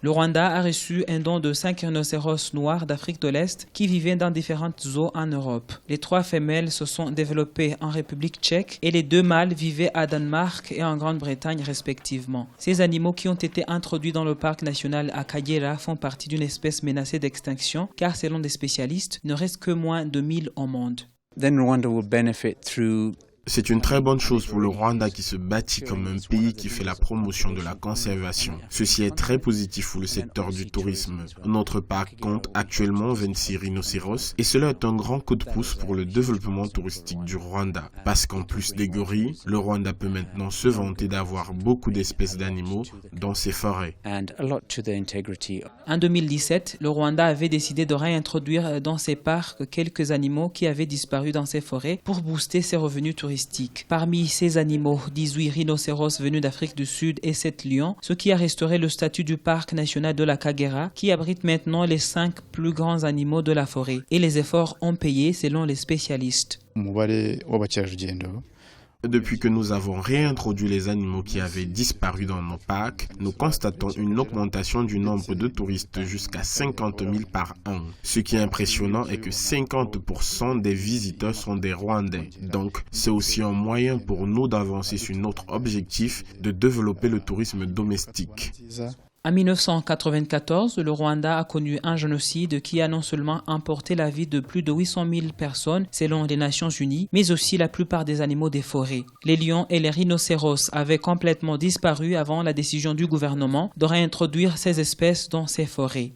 Le Rwanda a reçu un don de 5 rhinocéros noirs d'Afrique de l'Est qui vivaient dans différentes zoos en Europe. Les 3 femelles se sont développées en République tchèque et les 2 mâles vivaient à Danemark et en Grande-Bretagne respectivement. Ces animaux qui ont été introduits dans le parc national à Kagera font partie d'une espèce menacée d'extinction car selon des spécialistes, il ne reste que moins de 1000 au monde. C'est une très bonne chose pour le Rwanda qui se bâtit comme un pays qui fait la promotion de la conservation. Ceci est très positif pour le secteur du tourisme. Notre parc compte actuellement 26 rhinocéros et cela est un grand coup de pouce pour le développement touristique du Rwanda. Parce qu'en plus des gorilles, le Rwanda peut maintenant se vanter d'avoir beaucoup d'espèces d'animaux dans ses forêts. En 2017, le Rwanda avait décidé de réintroduire dans ses parcs quelques animaux qui avaient disparu dans ses forêts pour booster ses revenus touristiques. Parmi ces animaux, 18 rhinocéros venus d'Afrique du Sud et 7 lions, ce qui a restauré le statut du parc national de la Kagera, qui abrite maintenant les 5 plus grands animaux de la forêt. Et les efforts ont payé selon les spécialistes. Depuis que nous avons réintroduit les animaux qui avaient disparu dans nos parcs, nous constatons une augmentation du nombre de touristes jusqu'à 50 000 par an. Ce qui est impressionnant est que 50% des visiteurs sont des Rwandais. Donc, c'est aussi un moyen pour nous d'avancer sur notre objectif de développer le tourisme domestique. En 1994, le Rwanda a connu un génocide qui a non seulement emporté la vie de plus de 800 000 personnes selon les Nations Unies, mais aussi la plupart des animaux des forêts. Les lions et les rhinocéros avaient complètement disparu avant la décision du gouvernement de réintroduire ces espèces dans ces forêts.